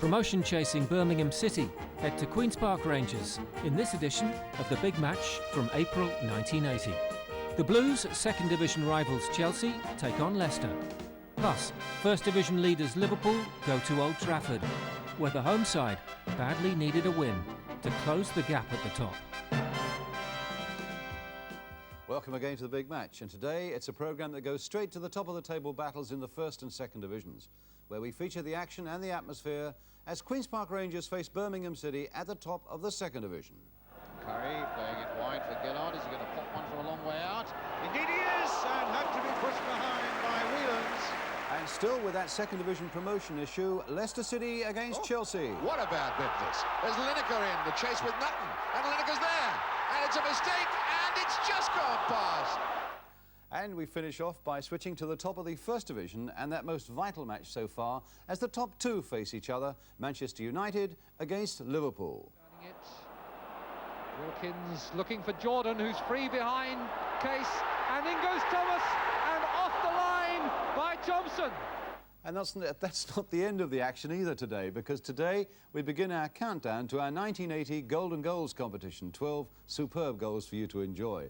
Promotion-chasing Birmingham City head to Queen's Park Rangers in this edition of the big match from April 1980. The Blues' second division rivals Chelsea take on Leicester. Plus, first division leaders Liverpool go to Old Trafford, where the home side badly needed a win to close the gap at the top. Welcome again to the big match, and today it's a programme that goes straight to the top of the table battles in the first and second divisions, where we feature the action and the atmosphere as Queen's Park Rangers face Birmingham City at the top of the second division. Curry playing it wide for Gillard. Is he going to pop one from a long way out? Indeed he is, and had to be pushed behind by Whelans. And still with that second division promotion issue, Leicester City against Chelsea. What a bad bit this. There's Lineker in, the chase with Nutton, and Lineker's there. And it's a mistake, and it's just gone past. And we finish off by switching to the top of the first division and that most vital match so far as the top two face each other, Manchester United against Liverpool. Wilkins looking for Jordan, who's free behind Case, and in goes Thomas, and off the line by Thompson. And that's not the end of the action either today, because today we begin our countdown to our 1980 Golden Goals competition, 12 superb goals for you to enjoy.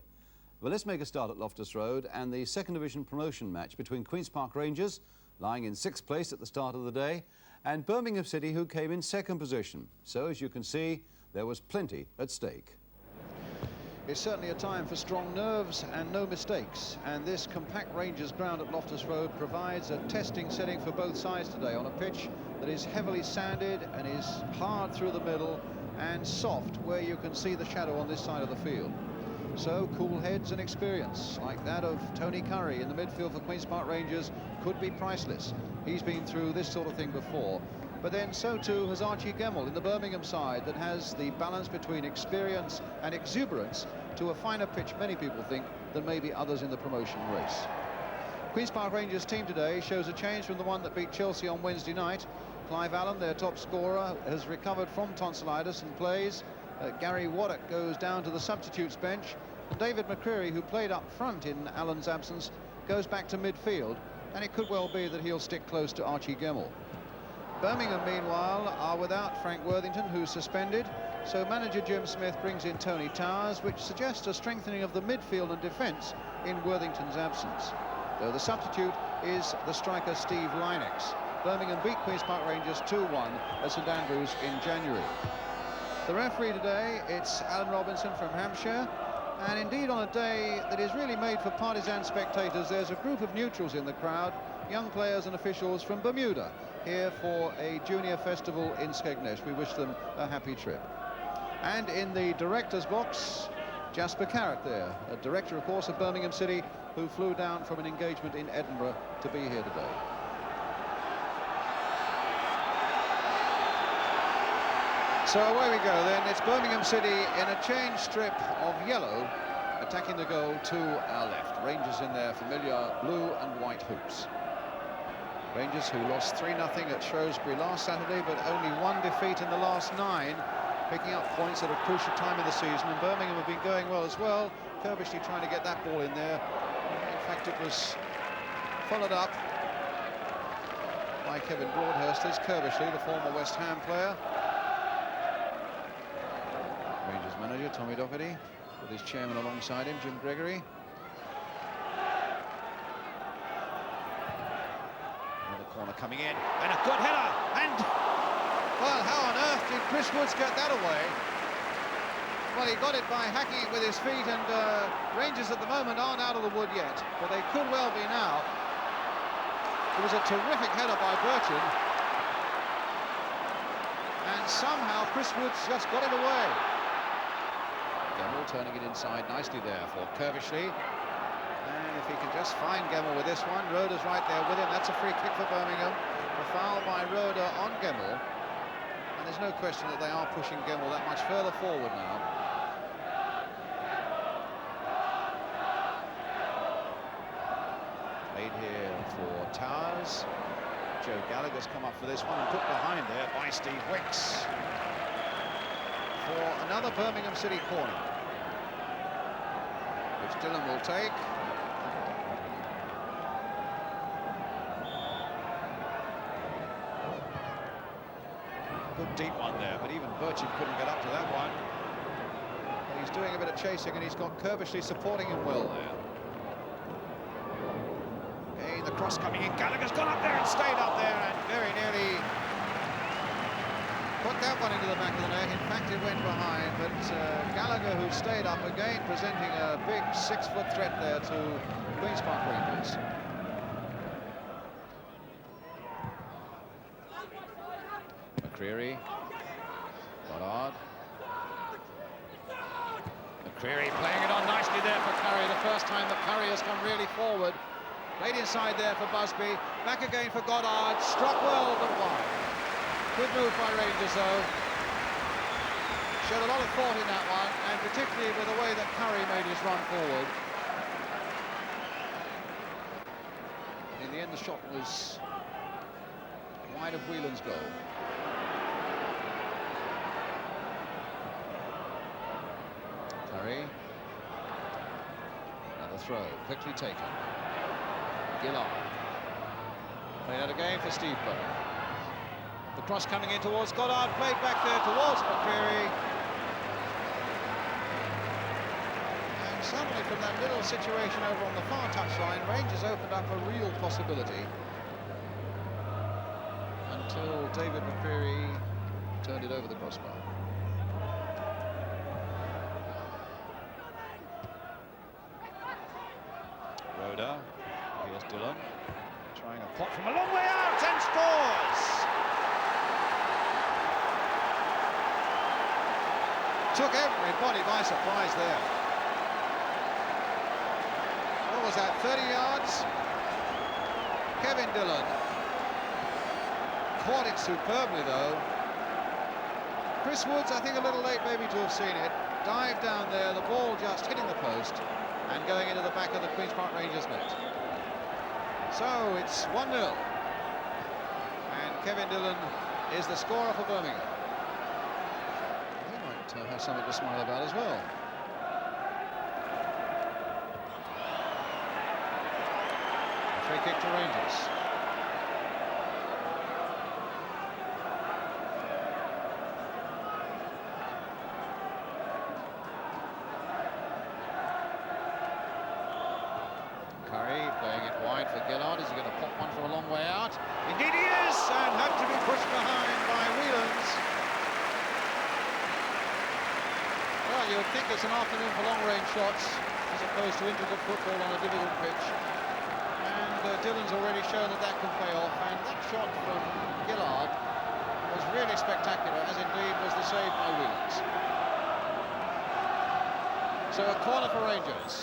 Well, let's make a start at Loftus Road and the second division promotion match between Queen's Park Rangers, lying in 6th place at the start of the day, and Birmingham City, who came in 2nd position. So, as you can see, there was plenty at stake. It's certainly a time for strong nerves and no mistakes, and this compact Rangers ground at Loftus Road provides a testing setting for both sides today on a pitch that is heavily sanded and is hard through the middle and soft where you can see the shadow on this side of the field. So cool heads and experience like that of Tony Curry in the midfield for Queen's Park Rangers could be priceless. He's been through this sort of thing before. But then so too has Archie Gemmell in the Birmingham side that has the balance between experience and exuberance to a finer pitch, many people think, than maybe others in the promotion race. Queen's Park Rangers team today shows a change from the one that beat Chelsea on Wednesday night. Clive Allen, their top scorer, has recovered from tonsillitis and plays. Gary Waddock goes down to the substitutes bench. And David McCreary, who played up front in Allen's absence, goes back to midfield, and it could well be that he'll stick close to Archie Gemmell. Birmingham, meanwhile, are without Frank Worthington, who's suspended, so manager Jim Smith brings in Tony Towers, which suggests a strengthening of the midfield and defence in Worthington's absence, though the substitute is the striker Steve Lynex. Birmingham beat Queen's Park Rangers 2-1 at St Andrews in January. The referee today, it's Alan Robinson from Hampshire, and indeed on a day that is really made for partisan spectators, there's a group of neutrals in the crowd, young players and officials from Bermuda, here for a junior festival in Skegness. We wish them a happy trip. And in the director's box, Jasper Carrott there, a director, of course, of Birmingham City, who flew down from an engagement in Edinburgh to be here today. So away we go then. It's Birmingham City in a change strip of yellow, attacking the goal to our left. Rangers in their familiar blue and white hoops. Rangers who lost 3-0 at Shrewsbury last Saturday, but only one defeat in the last 9, picking up points at a crucial time in the season, and Birmingham have been going well as well. Kerbishley trying to get that ball in there. In fact, it was followed up by Kevin Broadhurst. There's Kerbishley, the former West Ham player. Rangers manager Tommy Docherty with his chairman alongside him, Jim Gregory. Another corner coming in, and a good header, and well, how on earth did Chris Woods get that away? Well, he got it by hacking it with his feet, and Rangers at the moment aren't out of the wood yet, but they could well be now. It was a terrific header by Burton, and somehow Chris Woods just got it away. Gemmell turning it inside nicely there for Kerbishley. And if he can just find Gemmell with this one, Roeder's right there with him. That's a free kick for Birmingham. A foul by Roeder on Gemmell. And there's no question that they are pushing Gemmell that much further forward now. Played here for Towers. Joe Gallagher's come up for this one and put behind there by Steve Wicks. For another Birmingham City corner, which Dillon will take. Good deep one there, but even Birchin couldn't get up to that one. But he's doing a bit of chasing, and he's got Kirbishley supporting him well there. Again, the cross coming in. Gallagher's gone up there and stayed up there, and very nearly put that one into the back of the net. In fact, it went behind, but Gallagher, who stayed up again, presenting a big 6-foot threat there to Queen's Park Rangers. McCreary, Goddard. McCreary playing it on nicely there for Curry. The first time that Curry has come really forward. Played inside there for Busby. Back again for Goddard. Struck well, but wide. Good move by Rangers, though. Showed a lot of thought in that one, and particularly with the way that Curry made his run forward. In the end, the shot was wide of Whelan's goal. Curry. Another throw, quickly taken. Gillard. Played out again for Steve Bow. The cross coming in towards Goddard, played back there towards McCreary. And suddenly from that little situation over on the far touchline, Rangers opened up a real possibility. Until David McCreary turned it over the crossbar. Rhoda, here's Dillon, trying a pot from a long way out and scores! Took everybody by surprise there. What was that, 30 yards? Kevin Dillon. Caught it superbly, though. Chris Woods, I think a little late maybe to have seen it. Dived down there, the ball just hitting the post and going into the back of the Queen's Park Rangers net. So it's 1-0. And Kevin Dillon is the scorer for Birmingham. He might have something to smile about as well. A free kick to Rangers. Gillard, is he going to pop one from a long way out? Indeed he is, and had to be pushed behind by Whelans. Well, you would think it's an afternoon for long-range shots as opposed to intricate football on a difficult pitch. And Dillon's already shown that that can pay off, and that shot from Gillard was really spectacular, as indeed was the save by Whelans. So a corner for Rangers,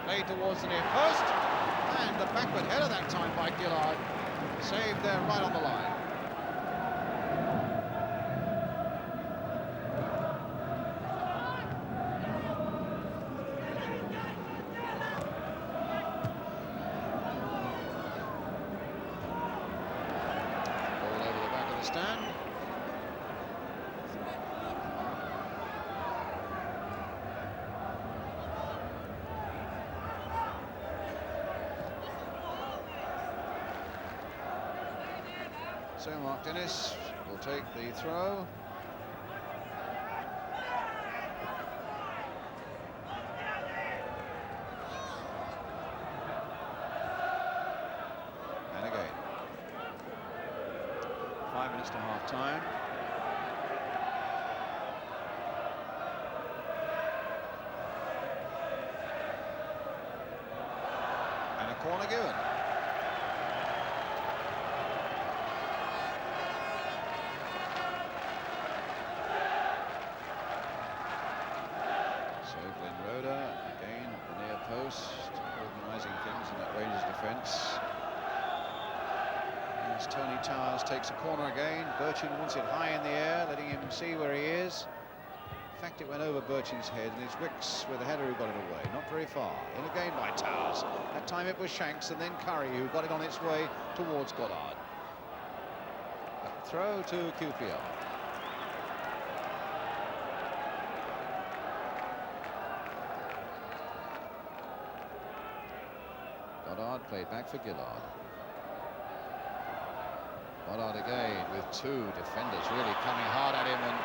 played towards the near post. And the backward header that time by Gillard, saved there right on the line. Ball over the back of the stand. So Mark Dennis will take the throw. And again. 5 minutes to half time. And a corner given. Organising things in that Rangers defence. As Tony Towers takes a corner again. Birchin wants it high in the air, letting him see where he is. In fact, it went over Birchin's head, and it's Wicks with the header who got it away. Not very far. In again by Towers. That time it was Shanks and then Curry who got it on its way towards Goddard. A throw to QPR. Goddard played back for Gillard. Goddard again with two defenders really coming hard at him, and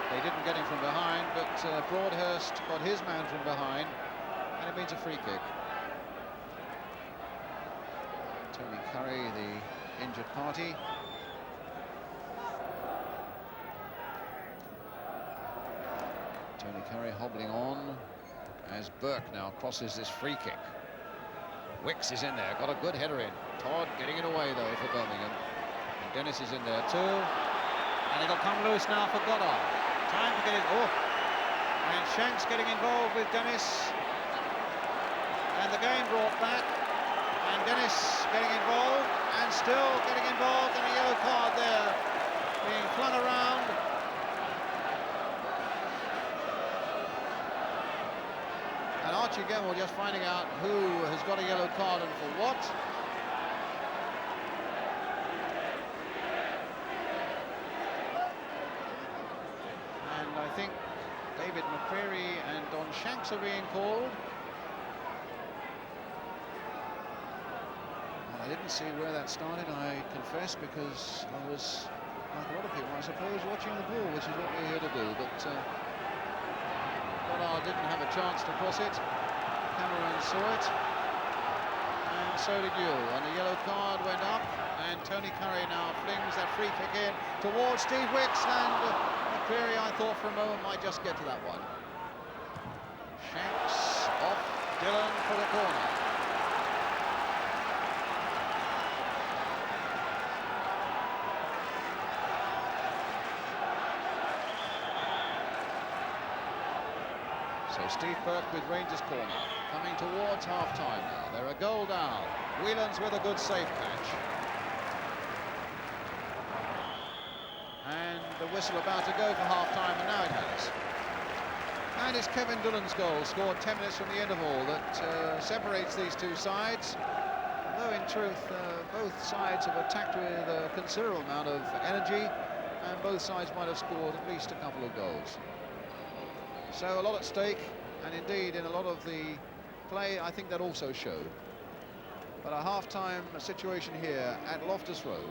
they didn't get him from behind, but Broadhurst got his man from behind, and it means a free kick. Tony Curry, the injured party. Tony Curry hobbling on as Burke now crosses this free kick. Wicks is in there, got a good header in. Todd getting it away though for Birmingham. And Dennis is in there too. And it'll come loose now for Goddard. Time to get it. Oh! And Shanks getting involved with Dennis. And the game brought back. And Dennis getting involved. And still getting involved. And a yellow card there being flung around. And Archie Gemmell just finding out who has got a yellow card and for what. And I think David McCreary and Don Shanks are being called. Well, I didn't see where that started, I confess, because I was, like a lot of people, I suppose, watching the ball, which is what we're here to do. But Goddard didn't have a chance to cross it. Cameron saw it, and so did you. And the yellow card went up, and Tony Curry now flings that free kick in towards Steve Wicks, and McCreary, I thought for a moment, might just get to that one. Shanks off Dillon for the corner. So Steve Burke with Rangers corner, coming towards half-time now. They're a goal down. Whelan's with a good safe catch. And the whistle about to go for half-time, and now it has. And it's Kevin Dillon's goal, scored 10 minutes from the end of all, that separates these two sides. Though in truth, both sides have attacked with a considerable amount of energy, and both sides might have scored at least a couple of goals. So a lot at stake, and indeed in a lot of the play I think that also showed. But a half-time situation here at Loftus Road,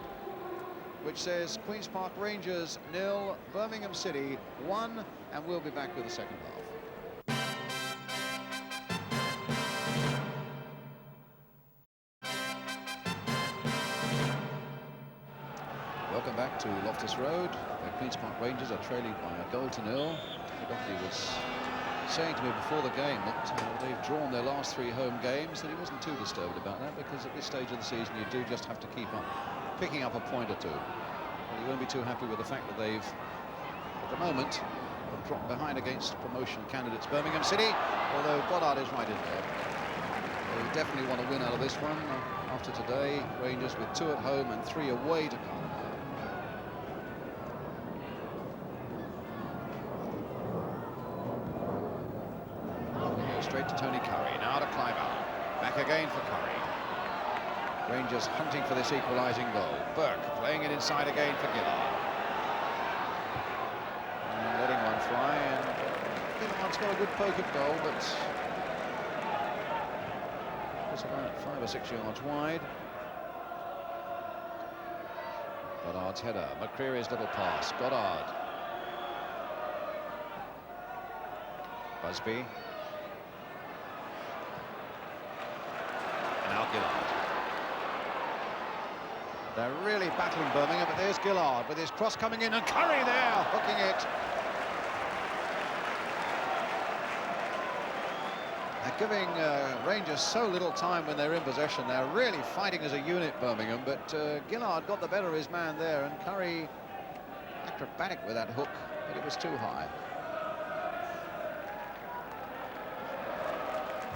which says Queen's Park Rangers 0, Birmingham City 1, and we'll be back with the second half. Welcome back to Loftus Road, where Queen's Park Rangers are trailing by a goal to 0. He was saying to me before the game that they've drawn their last 3 home games, that he wasn't too disturbed about that, because at this stage of the season you do just have to keep on picking up a point or two. Well, you won't be too happy with the fact that they've, at the moment, have dropped behind against promotion candidates Birmingham City, although Goddard is right in there. They definitely want to win out of this one. After today, Rangers with 2 at home and 3 away to come. Straight to Tony Curry, now to climb out. Back again for Curry. Rangers hunting for this equalising goal. Burke playing it inside again for Gillard. And letting one fly, and Gillard's got a good poke at goal, but it's about 5 or 6 yards wide. Goddard's header, McCreary's little pass, Goddard. Busby. Now Gillard. They're really battling Birmingham, but there's Gillard with his cross coming in, and Curry there, hooking it. They're giving Rangers so little time when they're in possession. They're really fighting as a unit, Birmingham, but Gillard got the better of his man there, and Curry acrobatic with that hook, but it was too high.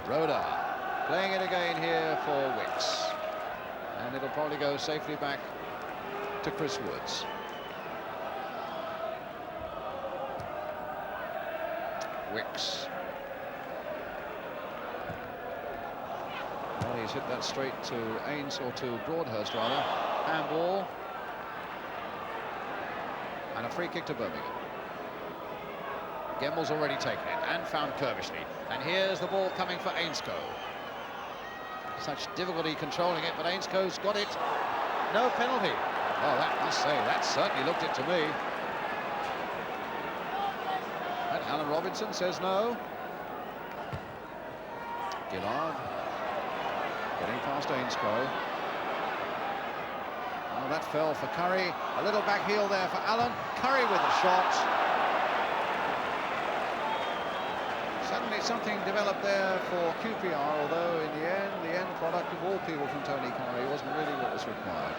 Roda. Playing it again here for Wicks. And it'll probably go safely back to Chris Woods. Wicks. Well, he's hit that straight to Ains, or to Broadhurst rather. Handball. And a free kick to Birmingham. Gemmell's already taken it and found Kirbysley. And here's the ball coming for Ainscough. Such difficulty controlling it, but Ainscough's got it. No penalty. Well, that must say, that certainly looked it to me. And Alan Robinson says no. Gillard getting past Ainscough. Oh, that fell for Curry. A little back heel there for Allen. Curry with the shot. Suddenly something developed there for QPR, although in the end product of all people from Tony Curry wasn't really what was required.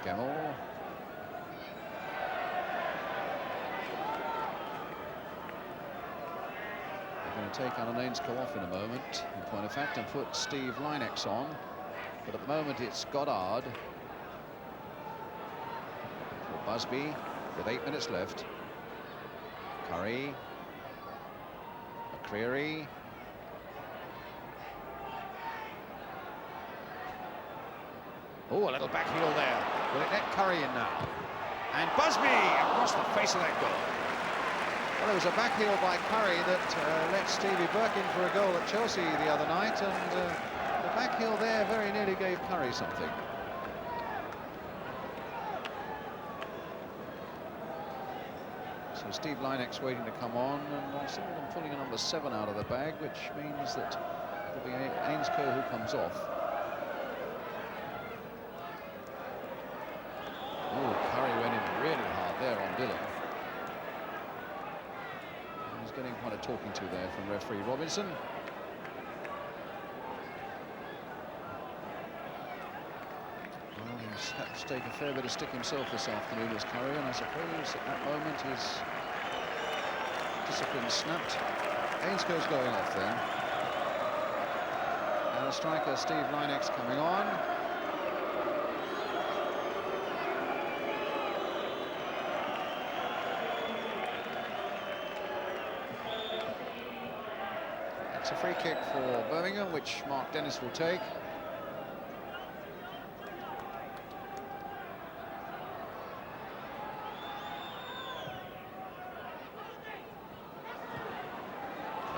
Gemmell. They're going to take Alan Ainscough off in a moment, in point of fact, and put Steve Lynex on. But at the moment it's Goddard for Busby with 8 minutes left. Curry. McCreary. Oh, a little back heel there. Will it let Curry in now? And Busby across the face of that goal. Well, there was a back heel by Curry that let Stevie Burke in for a goal at Chelsea the other night, and the back heel there very nearly gave Curry something. So Steve Lynex waiting to come on, and I saw them pulling a number 7 out of the bag, which means that it'll be Ainscough who comes off. Oh, Curry went in really hard there on Dillon. He's getting quite a talking to there from referee Robinson. Well, he's had to take a fair bit of stick himself this afternoon as Curry, and I suppose at that moment his discipline snapped. Ainscough's going off then. And the striker Steve Lynex coming on. It's a free kick for Birmingham, which Mark Dennis will take.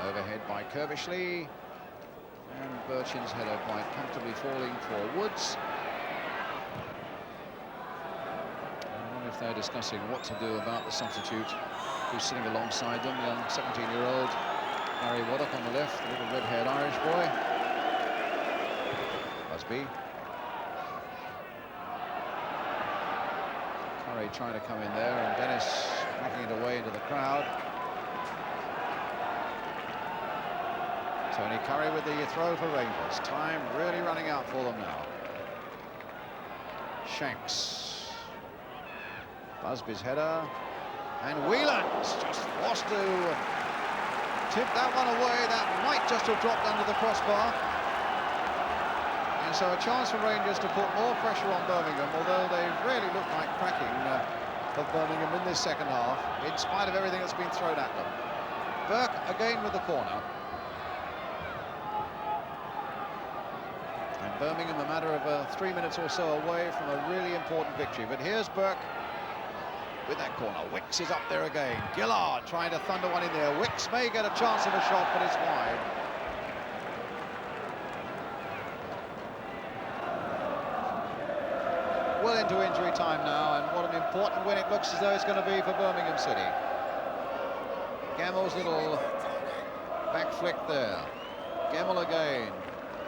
Overhead by Kerbishley, and Birchin's header quite comfortably falling for Woods. I wonder if they're discussing what to do about the substitute who's sitting alongside them, young 17-year-old Harry Waddock on the left, the little red-haired Irish boy. Busby. Curry trying to come in there, and Dennis backing it away into the crowd. Tony Curry with the throw for Rangers. Time really running out for them now. Shanks. Busby's header. And Whelan's just forced to tip that one away. That might just have dropped under the crossbar. And so a chance for Rangers to put more pressure on Birmingham, although they really look like cracking of Birmingham in this second half, in spite of everything that's been thrown at them. Burke again with the corner. And Birmingham a matter of 3 minutes or so away from a really important victory. But here's Burke with that corner. Wicks is up there again. Gillard trying to thunder one in there. Wicks may get a chance of a shot, but it's wide. Well into injury time now, and what an important win it looks as though it's going to be for Birmingham City. Gemmell's little back flick there. Gemmell again.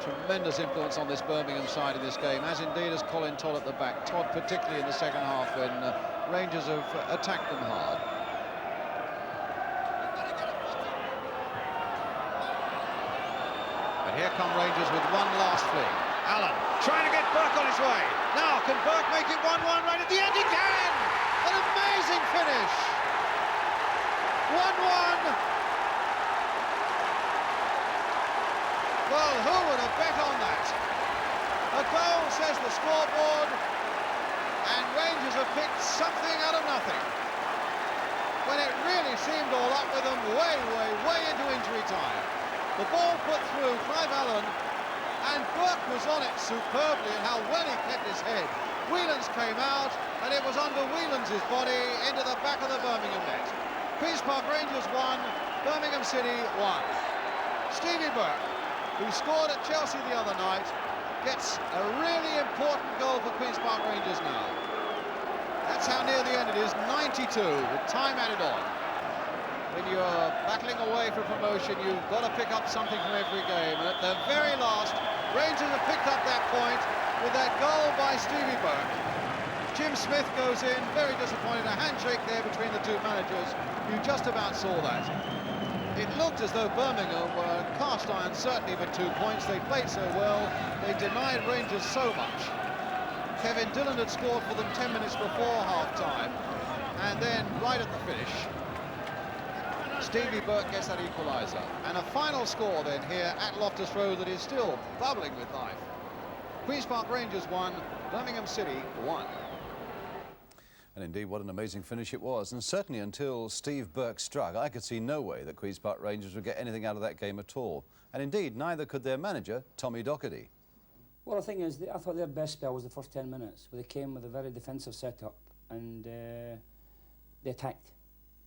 Tremendous influence on this Birmingham side in this game, as indeed as Colin Todd at the back. Todd particularly in the second half when Rangers have attacked them hard. But here come Rangers with one last fling. Allen trying to get Burke on his way. Now, can Burke make it 1-1 right at the end? He can! An amazing finish! 1-1. Well, who would have bet on that? A goal, says the scoreboard, and Rangers have picked something out of nothing. When it really seemed all up with them way into injury time. The ball put through Clive Allen, and Burke was on it superbly, and how well he kept his head. Whelans came out, and it was under Whelan's body into the back of the Birmingham net. Queen's Park Rangers 1, Birmingham City 1. Stevie Burke, who scored at Chelsea the other night, gets a really important goal for Queen's Park Rangers now. That's how near the end it is, 92, with time added on. When you're battling away for promotion, you've got to pick up something from every game. And at the very last, Rangers have picked up that point with that goal by Stevie Burke. Jim Smith goes in, very disappointed. A handshake there between the two managers. You just about saw that. It looked as though Birmingham were cast iron certainty for 2 points. They played so well, they denied Rangers so much. Kevin Dillon had scored for them 10 minutes before half-time, and then right at the finish, Stevie Burke gets that equaliser. And a final score then here at Loftus Road that is still bubbling with life. Queen's Park Rangers 1, Birmingham City 1. And indeed, what an amazing finish it was. And certainly until Steve Burke struck, I could see no way that Queen's Park Rangers would get anything out of that game at all. And indeed, neither could their manager, Tommy Docherty. Well, the thing is, I thought their best spell was the first 10 minutes, where they came with a very defensive setup and they attacked,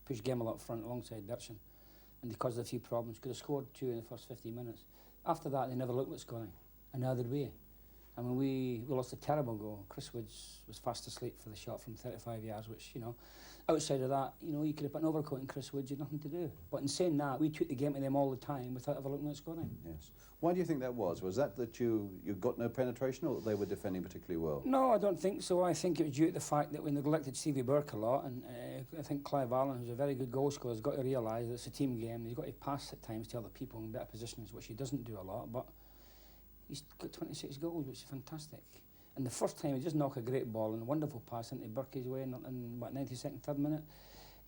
pushed Gemmell up front alongside Bircham, and they caused a few problems. Could have scored 2 in the first 15 minutes. After that, they never looked at scoring, and neither did we. I mean, we lost a terrible goal. Chris Woods was fast asleep for the shot from 35 yards, which, you know, outside of that, you know, you could have put an overcoat in Chris Woods, you had nothing to do. But in saying that, we took the game to them all the time without ever looking at scoring. Yes. Why do you think that was? Was that you got no penetration, or that they were defending particularly well? No, I don't think so. I think it was due to the fact that we neglected Stevie Burke a lot, and I think Clive Allen, who's a very good goal scorer, has got to realise that it's a team game. He's got to pass at times to other people in better positions, which he doesn't do a lot, but he's got 26 goals, which is fantastic. And the first time he just knocked a great ball and a wonderful pass into Burke's way in what, 92nd, 3rd minute,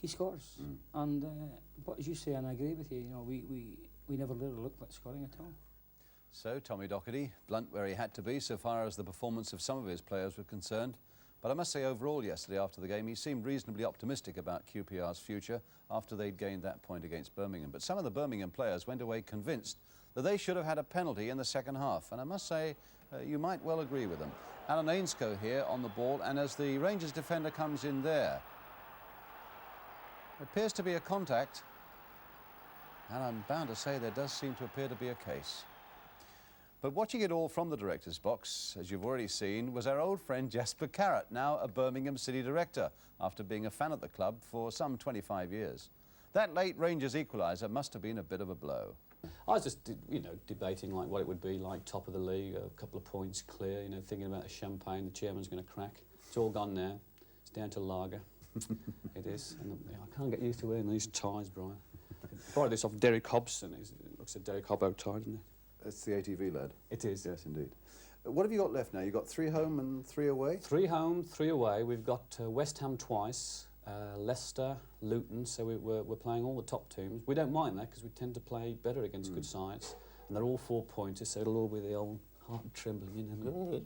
he scores. And but as you say, and I agree with you, you know, we never really looked like scoring at all. So, Tommy Docherty, blunt where he had to be so far as the performance of some of his players were concerned. But I must say, overall, yesterday after the game, he seemed reasonably optimistic about QPR's future after they'd gained that point against Birmingham. But some of the Birmingham players went away convinced that they should have had a penalty in the second half. And I must say, you might well agree with them. Alan Ainscough here on the ball, and as the Rangers defender comes in there, appears to be a contact. And I'm bound to say there does seem to appear to be a case. But watching it all from the director's box, as you've already seen, was our old friend Jasper Carrott, now a Birmingham City director, after being a fan at the club for some 25 years. That late Rangers equaliser must have been a bit of a blow. I was just, you know, debating like what it would be like top of the league, a couple of points clear, you know, thinking about the champagne the chairman's going to crack. It's all gone now. It's down to lager. It is. And I can't get used to wearing these ties, Brian. I borrowed this off Derek Hobson. It looks like Derek Hobbo tie, doesn't it? That's the ATV lad. It is. Yes, indeed. What have you got left now? You've got 3 home and 3 away? 3 home, 3 away. We've got West Ham twice, Leicester, Luton, so we're playing all the top teams. We don't mind that because we tend to play better against good sides, and they're all 4-pointers, so it'll all be the old heart trembling, you know.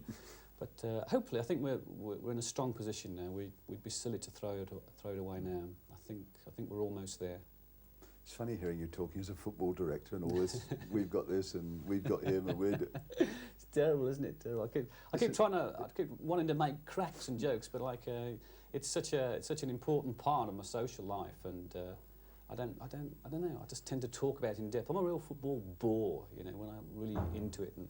But hopefully, I think we're in a strong position now. We'd be silly to throw it away now. I think we're almost there. It's funny hearing you talking as a football director and all this. We've got this and we've got him and we're... It's terrible, isn't it? Terrible. I keep wanting to make cracks and jokes, but like it's such an important part of my social life, and I don't know. I just tend to talk about it in depth. I'm a real football bore, you know, when I'm really into it. And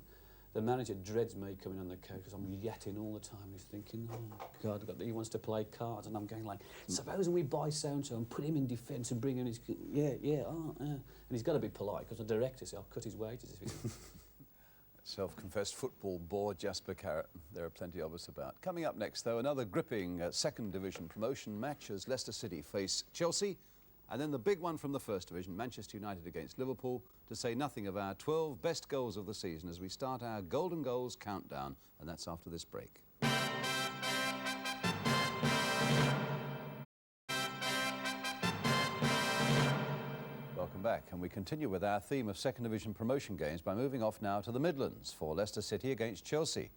the manager dreads me coming on the coach because I'm yatting all the time. He's thinking, oh God, he wants to play cards, and I'm going like, supposing we buy so-and-so and put him in defence and bring in his, and he's got to be polite because the director says I'll cut his wages if he... Self-confessed football bore Jasper Carrott. There are plenty of us about. Coming up next, though, another gripping second division promotion match as Leicester City face Chelsea. And then the big one from the First Division, Manchester United against Liverpool, to say nothing of our 12 best goals of the season as we start our Golden Goals countdown, and that's after this break. Welcome back, and we continue with our theme of Second Division promotion games by moving off now to the Midlands for Leicester City against Chelsea.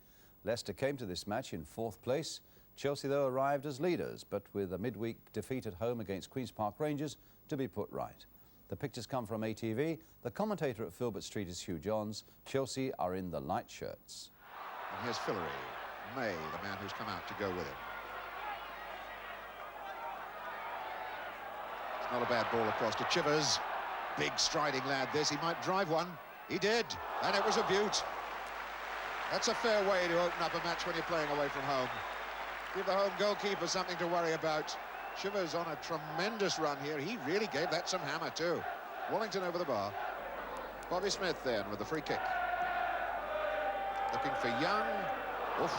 Leicester came to this match in 4th place. Chelsea, though, arrived as leaders, but with a midweek defeat at home against Queen's Park Rangers to be put right. The pictures come from ATV. The commentator at Filbert Street is Hugh Johns. Chelsea are in the light shirts. And here's Fillery, May, the man who's come out to go with him. Not a bad ball across to Chivers. Big striding lad this, he might drive one. He did, and it was a beaut. That's a fair way to open up a match when you're playing away from home. Give the home goalkeeper something to worry about. Chivers on a tremendous run here. He really gave that some hammer too. Wallington over the bar. Bobby Smith then with the free kick. Looking for Young. Oof.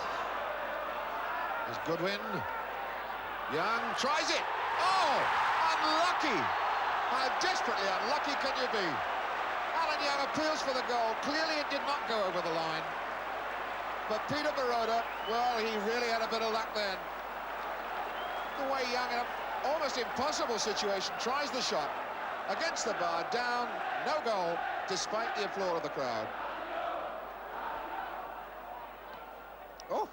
There's Goodwin. Young tries it. Oh, unlucky. How desperately unlucky can you be? Alan Young appeals for the goal. Clearly it did not go over the line. But Peter Baroda, well, he really had a bit of luck then. The way Young, in an almost impossible situation, tries the shot. Against the bar, down, no goal, despite the applause of the crowd. Oh,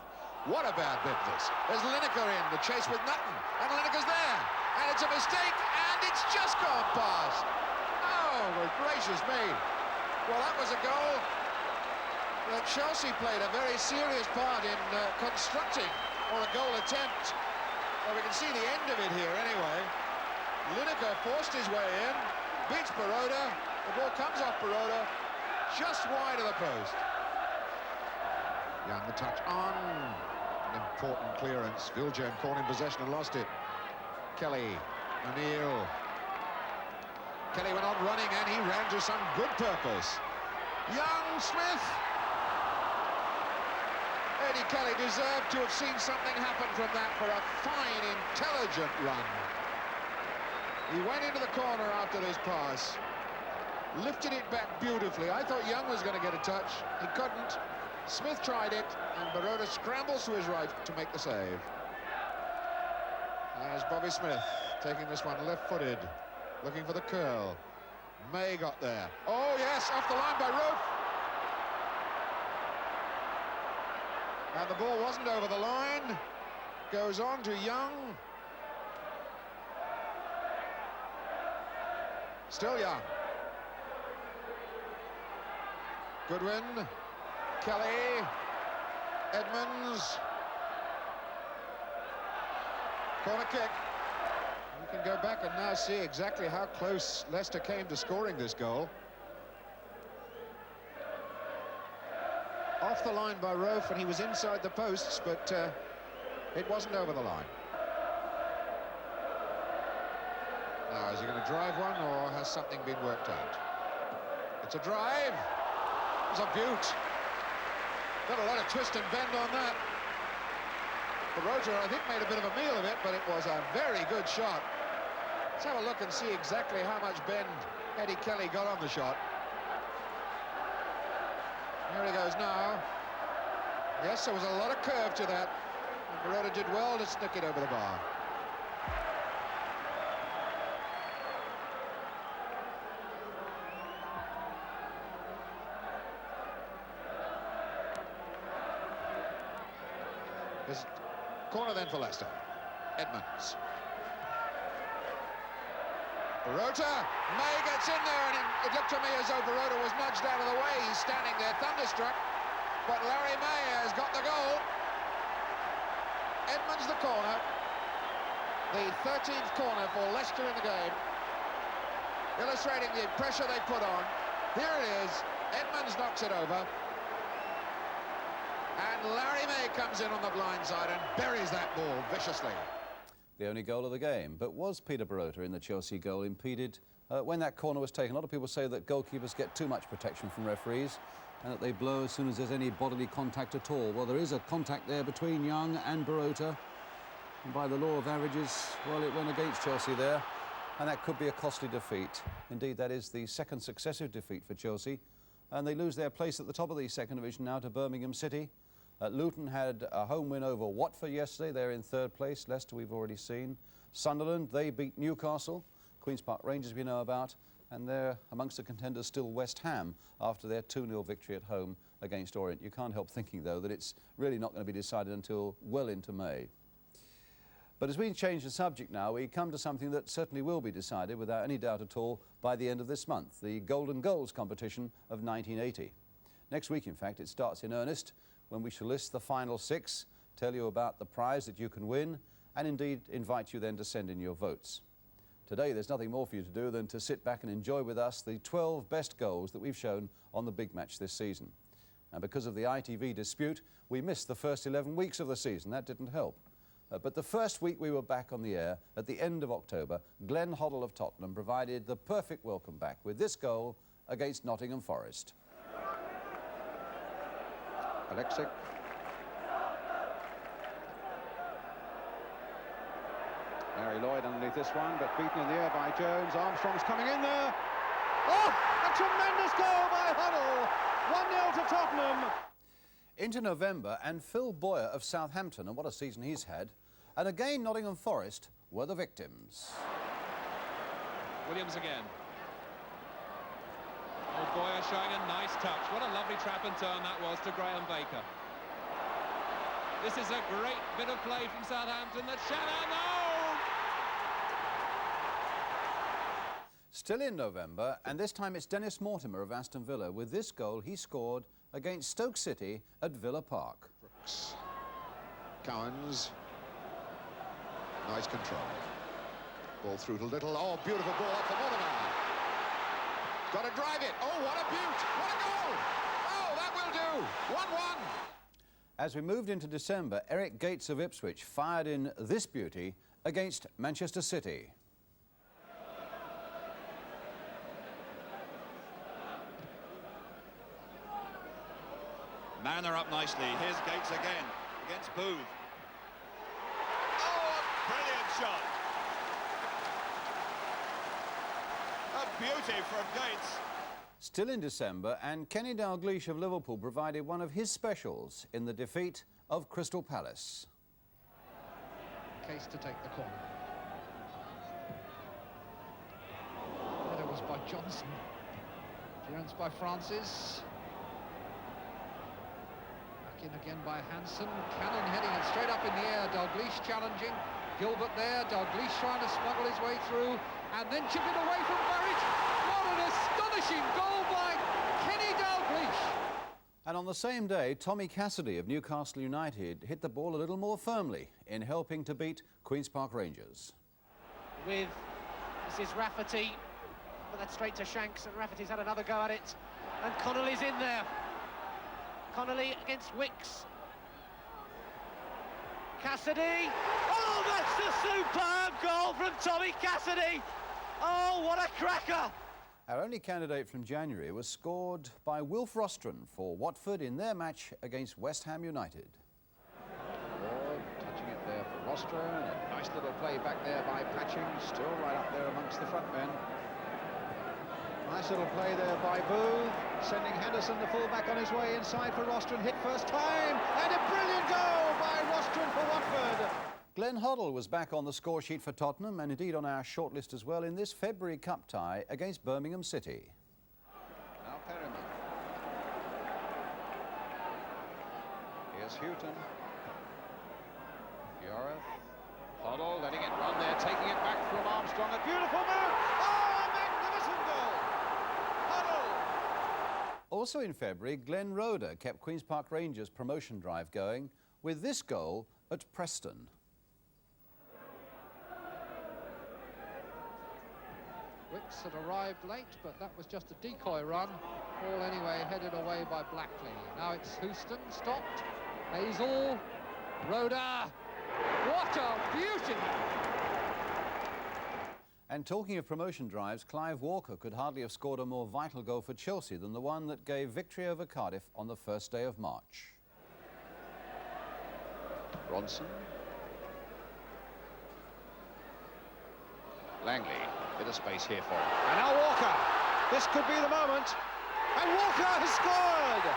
what a bad bit this. There's Lineker in, the chase with Nutton, and Lineker's there. And it's a mistake, and it's just gone past. Oh, good gracious me. Well, that was a goal that Chelsea played a very serious part in constructing, or a goal attempt. Well, we can see the end of it here anyway. Lineker forced his way in, beats Baroda, the ball comes off Baroda, just wide of the post. Young the touch on, an important clearance. Viljoen caught in possession and lost it. Kelly, O'Neill. Kelly went on running and he ran to some good purpose. Young, Smith. Eddie Kelly deserved to have seen something happen from that for a fine, intelligent run. He went into the corner after this pass, lifted it back beautifully. I thought Young was going to get a touch. He couldn't. Smith tried it, and Baroda scrambles to his right to make the save. There's Bobby Smith taking this one left-footed, looking for the curl. May got there. Oh, yes, off the line by Rope. And the ball wasn't over the line. Goes on to Young. Still Young. Goodwin. Kelly. Edmonds. Corner kick. We can go back and now see exactly how close Leicester came to scoring this goal. Off the line by Rofe, and he was inside the posts, but it wasn't over the line. Now, is he going to drive one, or has something been worked out? It's a drive. It's a beaut. Got a lot of twist and bend on that. Baroda, I think, made a bit of a meal of it, but it was a very good shot. Let's have a look and see exactly how much bend Eddie Kelly got on the shot. Here he goes now. Yes, there was a lot of curve to that. And Baroda did well to snick it over the bar. This corner then for Leicester. Edmonds. Baroda, May gets in there, and it looked to me as though Baroda was nudged out of the way. He's standing there thunderstruck, but Larry May has got the goal. Edmonds the corner, the 13th corner for Leicester in the game, illustrating the pressure they put on. Here it is, Edmonds knocks it over, and Larry May comes in on the blind side and buries that ball viciously. The only goal of the game. But was Peter Baroda in the Chelsea goal impeded when that corner was taken? A lot of people say that goalkeepers get too much protection from referees and that they blow as soon as there's any bodily contact at all. Well, there is a contact there between Young and Baroda, and by the law of averages, well, it went against Chelsea there, and that could be a costly defeat. Indeed, that is the second successive defeat for Chelsea, and they lose their place at the top of the second division now to Birmingham City. Luton had a home win over Watford yesterday. They're in third place. Leicester we've already seen. Sunderland, they beat Newcastle. Queen's Park Rangers we know about. And they're amongst the contenders still West Ham after their 2-0 victory at home against Orient. You can't help thinking, though, that it's really not going to be decided until well into May. But as we change the subject now, we come to something that certainly will be decided without any doubt at all by the end of this month, the Golden Goals competition of 1980. Next week, in fact, it starts in earnest, when we shall list the final 6, tell you about the prize that you can win, and indeed invite you then to send in your votes. Today there's nothing more for you to do than to sit back and enjoy with us the 12 best goals that we've shown on the big match this season. And because of the ITV dispute, we missed the first 11 weeks of the season. That didn't help. But the first week we were back on the air, at the end of October, Glenn Hoddle of Tottenham provided the perfect welcome back with this goal against Nottingham Forest. Alexic. Larry Lloyd underneath this one, but beaten in the air by Jones. Armstrong's coming in there. Oh, a tremendous goal by Huddle. 1-0 to Tottenham. Into November, and Phil Boyer of Southampton, and what a season he's had, and again Nottingham Forest were the victims. Williams again. Oh, Boyer showing a nice touch. What a lovely trap and turn that was to Graham Baker. This is a great bit of play from Southampton. That's Shannon. No! Still in November, and this time it's Dennis Mortimer of Aston Villa. With this goal he scored against Stoke City at Villa Park. Brooks. Cowans. Nice control. Ball through to Little. Oh, beautiful ball up for Mortimer. Got to drive it. Oh, what a beaut. What a goal. Oh, that will do. 1-1. As we moved into December, Eric Gates of Ipswich fired in this beauty against Manchester City. Manor up nicely. Here's Gates again against Booth. Oh, a brilliant shot. A beauty from Gates. Still in December, and Kenny Dalglish of Liverpool provided one of his specials in the defeat of Crystal Palace. Case to take the corner. Header was by Johnson. Clearance by Francis. Back in again by Hansen. Cannon heading it straight up in the air. Dalglish challenging. Gilbert there. Dalglish trying to smuggle his way through. And then chip it away from Burridge. What an astonishing goal by Kenny Dalglish. And on the same day, Tommy Cassidy of Newcastle United hit the ball a little more firmly in helping to beat Queen's Park Rangers. This is Rafferty, but that's straight to Shanks, and Rafferty's had another go at it, and Connolly's in there. Connolly against Wicks. Cassidy. Oh, that's a superb goal from Tommy Cassidy. Oh, what a cracker. Our only candidate from January was scored by Wilf Rostron for Watford in their match against West Ham United. Ward touching it there for Rostron. A nice little play back there by Patching, still right up there amongst the front men. Nice little play there by Booth, sending Henderson, the fullback, on his way inside for Rostron. Hit first time, and a brilliant goal by Rostron for Watford. Glenn Hoddle was back on the score sheet for Tottenham, and indeed on our shortlist as well, in this February Cup tie against Birmingham City. Now Perryman. Here's Houghton. Yoreth. Hoddle letting it run there, taking it back from Armstrong. A beautiful move. Oh, a magnificent goal. Hoddle. Also in February, Glenn Roeder kept Queen's Park Rangers' promotion drive going with this goal at Preston. Wicks had arrived late, but that was just a decoy run. Ball anyway headed away by Blackley. Now it's Houston, stopped. Hazel, Roeder. What a beauty! And talking of promotion drives, Clive Walker could hardly have scored a more vital goal for Chelsea than the one that gave victory over Cardiff on the first day of March. Bronson. Langley, bit of space here for him. And now Walker. This could be the moment. And Walker has scored!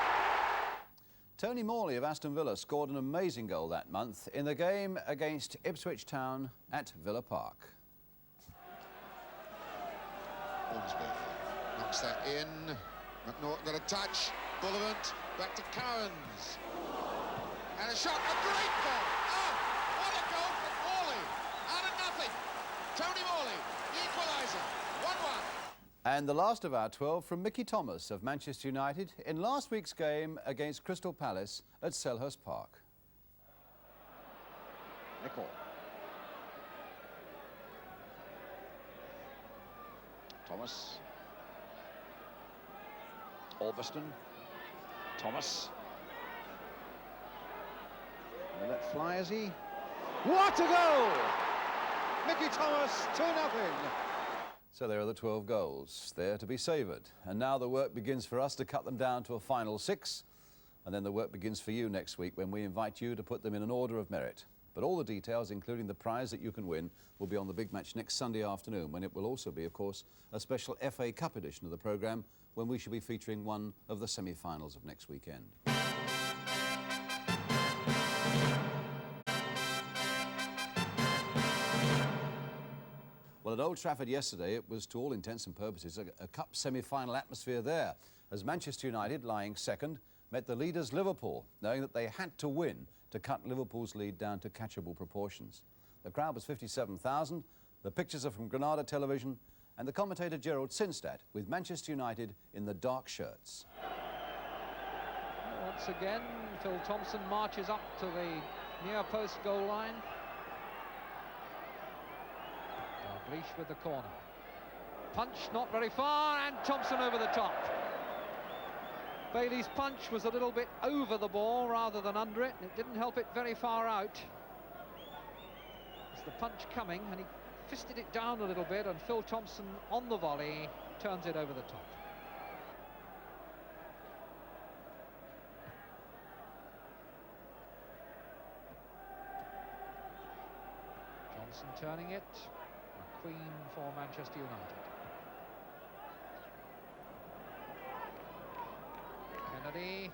Tony Morley of Aston Villa scored an amazing goal that month in the game against Ipswich Town at Villa Park. Ormsby knocks that in. McNaughton got a touch. Bullivant back to Cowans. And a shot, a great goal. Oh, what a goal from Morley. Out of nothing. Tony Morley, the equaliser. 1-1. And the last of our 12 from Mickey Thomas of Manchester United in last week's game against Crystal Palace at Selhurst Park. Nicol. Thomas. Albiston. Thomas. They let fly, is he? What a goal! Mickey Thomas, 2-0. So there are the 12 goals, there to be savoured. And now the work begins for us to cut them down to a final 6. And then the work begins for you next week when we invite you to put them in an order of merit. But all the details, including the prize that you can win, will be on the big match next Sunday afternoon, when it will also be, of course, a special FA Cup edition of the programme, when we shall be featuring one of the semi-finals of next weekend. Well, at Old Trafford yesterday, it was, to all intents and purposes, a cup semi-final atmosphere there, as Manchester United, lying second, met the leaders Liverpool, knowing that they had to win to cut Liverpool's lead down to catchable proportions. The crowd was 57,000, the pictures are from Granada Television, and the commentator Gerald Sinstadt with Manchester United in the dark shirts. Once again, Phil Thompson marches up to the near post goal line. Dalglish with the corner. Punch not very far, and Thompson over the top. Bailey's punch was a little bit over the ball rather than under it. It didn't help it very far out. It's the punch coming, and he fisted it down a little bit, and Phil Thompson on the volley turns it over the top. Johnson turning it. McQueen for Manchester United. Kennedy,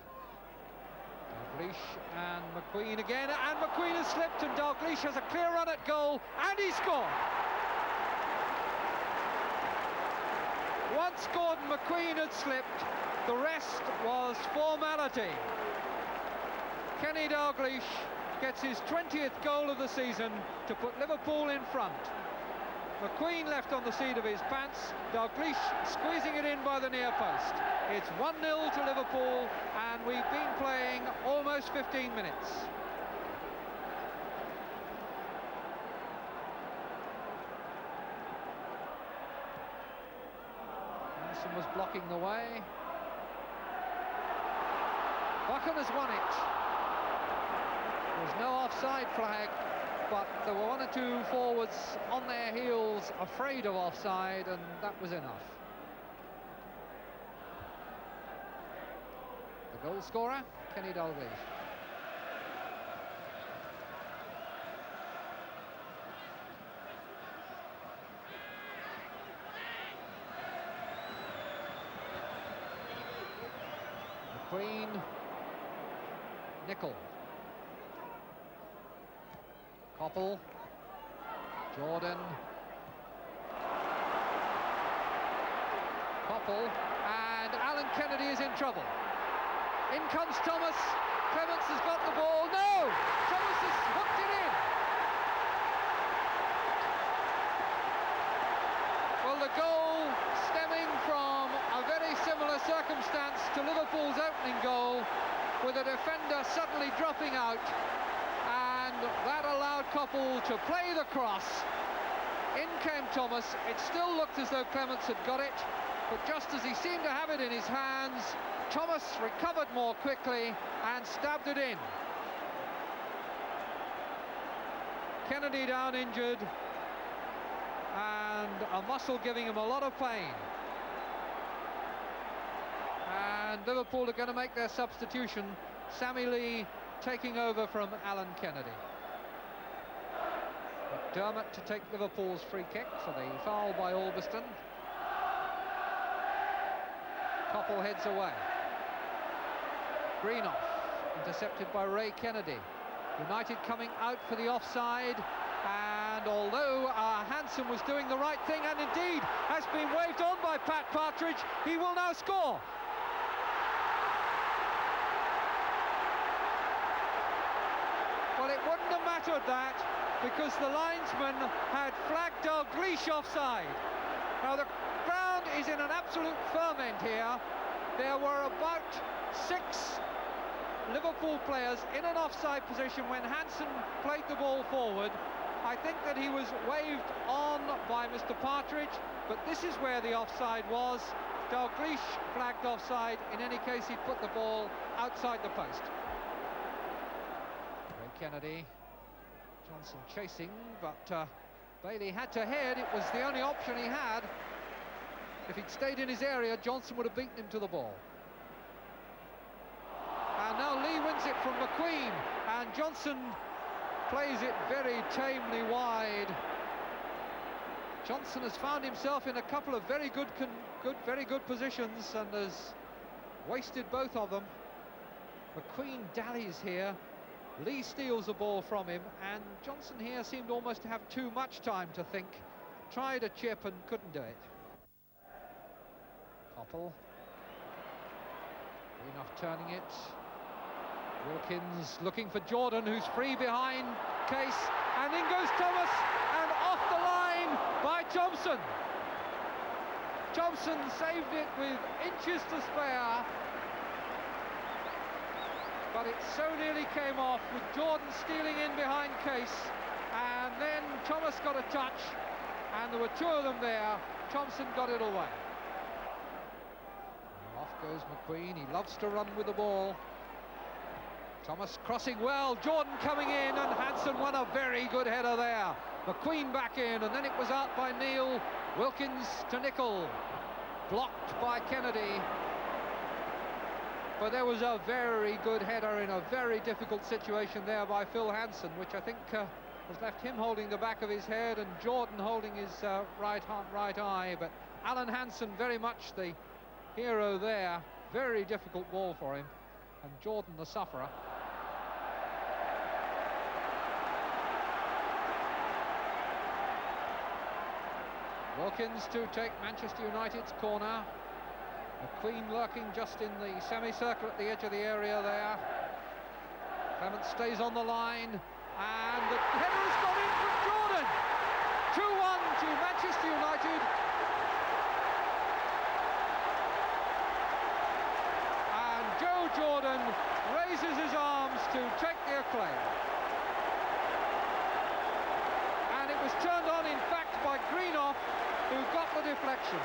Dalglish and McQueen again, and McQueen has slipped, and Dalglish has a clear run at goal, and he scored. Once Gordon McQueen had slipped, the rest was formality. Kenny Dalglish gets his 20th goal of the season to put Liverpool in front. McQueen left on the seat of his pants, Dalglish squeezing it in by the near post. It's 1-0 to Liverpool, and we've been playing almost 15 minutes. Hansen was blocking the way. Buchan has won it. There's no offside flag, but there were one or two forwards on their heels afraid of offside, and that was enough. The goal scorer, Kenny Dalglish. McQueen, Nicol. Koppel, Jordan, Koppel, and Alan Kennedy is in trouble. In comes Thomas. Clements has got the ball. No! Thomas has hooked it in. Well, the goal stemming from a very similar circumstance to Liverpool's opening goal, with a defender suddenly dropping out, and that allowed Koppel to play the cross. In came Thomas. It still looked as though Clements had got it, but just as he seemed to have it in his hands, Thomas recovered more quickly and stabbed it in. Kennedy down injured, and a muscle giving him a lot of pain. And Liverpool are going to make their substitution. Sammy Lee taking over from Alan Kennedy. McDermott to take Liverpool's free kick for the foul by Albiston. Koppel heads away. Greenoff intercepted by Ray Kennedy. United coming out for the offside, and although Hansen was doing the right thing, and indeed has been waved on by Pat Partridge, he will now score. Well, it wouldn't have mattered that, because the linesman had flagged Dalglish offside. Now the ground is in an absolute ferment here. There were about 6 Liverpool players in an offside position when Hansen played the ball forward. I think that he was waved on by Mr. Partridge, but this is where the offside was. Dalglish flagged offside. In any case, he put the ball outside the post. Ray Kennedy, Johnson chasing, but Bailey had to head. It was the only option he had. If he'd stayed in his area, Johnson would have beaten him to the ball. And now Lee wins it from McQueen, and Johnson plays it very tamely wide. Johnson has found himself in a couple of very good positions and has wasted both of them. McQueen dallies here. Lee steals the ball from him, and Johnson here seemed almost to have too much time to think. Tried a chip and couldn't do it. Koppel. Enough turning it. Wilkins looking for Jordan, who's free behind Case, and in goes Thomas, and off the line by Thompson. Thompson saved it with inches to spare, but it so nearly came off with Jordan stealing in behind Case, and then Thomas got a touch, and there were two of them there. Thompson got it away. Off goes McQueen. He loves to run with the ball. Thomas crossing well, Jordan coming in, and Hansen won a very good header there. McQueen back in, and then it was out by Neil. Wilkins to Nicol, blocked by Kennedy. But there was a very good header in a very difficult situation there by Phil Hansen, which I think has left him holding the back of his head and Jordan holding his right eye. But Alan Hansen very much the hero there. Very difficult ball for him, and Jordan the sufferer. Wilkins to take Manchester United's corner. McQueen lurking just in the semicircle at the edge of the area there. Clement stays on the line, and the header has gone in from Jordan. 2-1 to Manchester United. And Joe Jordan raises his arms to take the acclaim. And it was turned on, in fact, by Greenough, who got the deflection.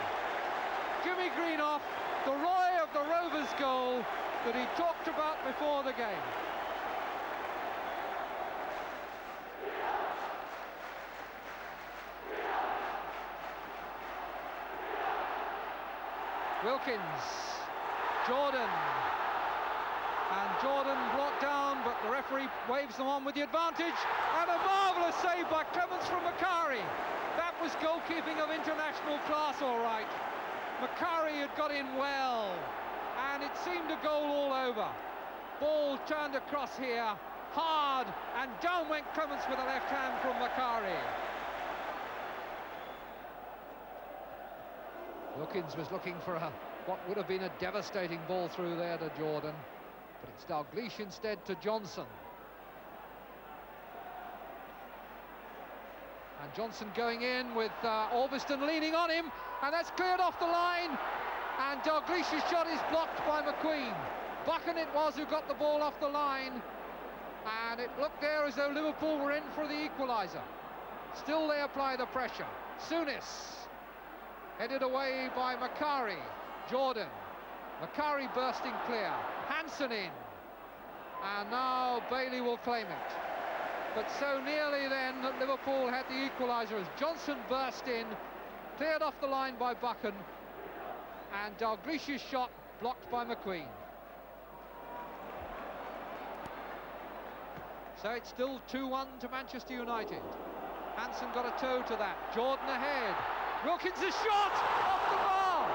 Jimmy Greenough, the Roy of the Rovers goal that he talked about before the game. Wilkins, Jordan, and Jordan brought down, but the referee waves them on with the advantage, and a marvellous save by Clements from Macari. That was goalkeeping of international class, all right. Macari had got in well, and it seemed a goal all over. Ball turned across here, hard, and down went Clements with a left hand from Macari. Wilkins was looking for what would have been a devastating ball through there to Jordan, but it's Dalglish instead to Johnson. And Johnson going in with Orbiston leaning on him, and that's cleared off the line, and Dalglish's shot is blocked by McQueen. Buchan it was who got the ball off the line, and it looked there as though Liverpool were in for the equaliser. Still they apply the pressure. Souness headed away by Macari. Jordan, Macari bursting clear, Hansen in, and now Bailey will claim it. But so nearly then that Liverpool had the equaliser as Johnson burst in, cleared off the line by Buchan, and Dalglish's shot blocked by McQueen. So it's still 2-1 to Manchester United. Hansen got a toe to that. Jordan ahead. Wilkins' shot off the bar.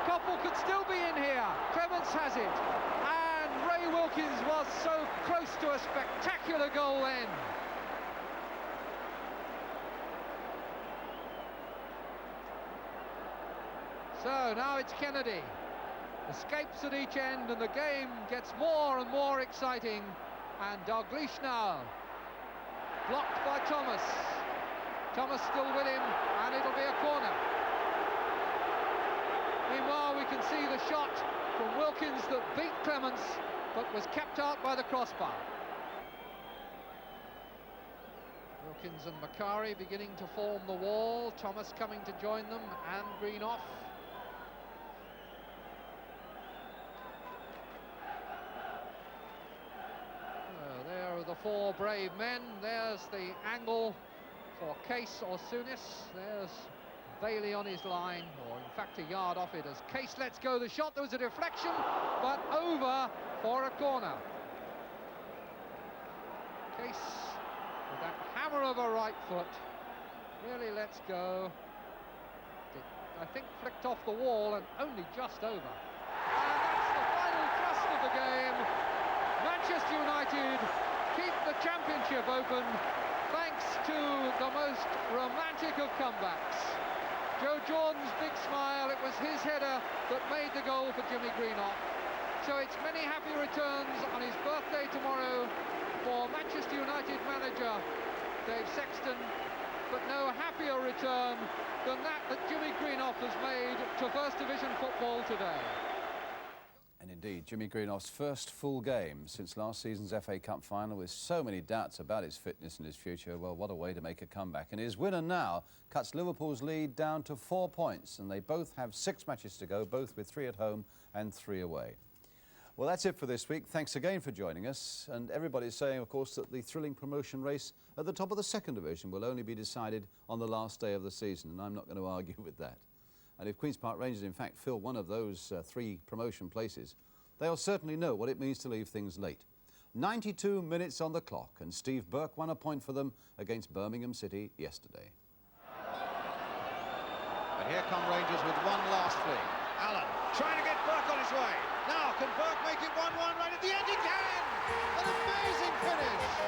Koppel could still be in here. Clements has it. And Ray Wilkins was so close to a spectacular goal then. So now it's Kennedy. Escapes at each end, and the game gets more and more exciting. And Dalglish now, blocked by Thomas. Thomas still with him, and it'll be a corner. Meanwhile, we can see the shot from Wilkins that beat Clements, but was kept out by the crossbar. Hawkins and Macari beginning to form the wall. Thomas coming to join them, and Greenoff. There are the four brave men. There's the angle for Case or Souness. There's Bailey on his line, or in fact a yard off it, as Case lets go the shot. There was a deflection, but over for a corner. Case, with that hammer of a right foot, really lets go. It, I think, flicked off the wall and only just over. And that's the final thrust of the game. Manchester United keep the championship open thanks to the most romantic of comebacks. Joe Jordan's big smile, it was his header that made the goal for Jimmy Greenoff. So it's many happy returns on his birthday tomorrow for Manchester United manager Dave Sexton, but no happier return than that Jimmy Greenoff has made to First Division football today. And indeed, Jimmy Greenoff's first full game since last season's FA Cup final, with so many doubts about his fitness and his future. Well, what a way to make a comeback. And his winner now cuts Liverpool's lead down to 4 points, and they both have 6 matches to go, both with 3 at home and 3 away. Well, that's it for this week. Thanks again for joining us. And everybody's saying, of course, that the thrilling promotion race at the top of the second division will only be decided on the last day of the season, and I'm not going to argue with that. And if Queen's Park Rangers, in fact, fill one of those 3 promotion places, they'll certainly know what it means to leave things late. 92 minutes on the clock, and Steve Burke won a point for them against Birmingham City yesterday. But here come Rangers with one last fling. Allen trying to get Burke on his way. Now, can Burke make it 1-1 right at the end? He can! An amazing finish!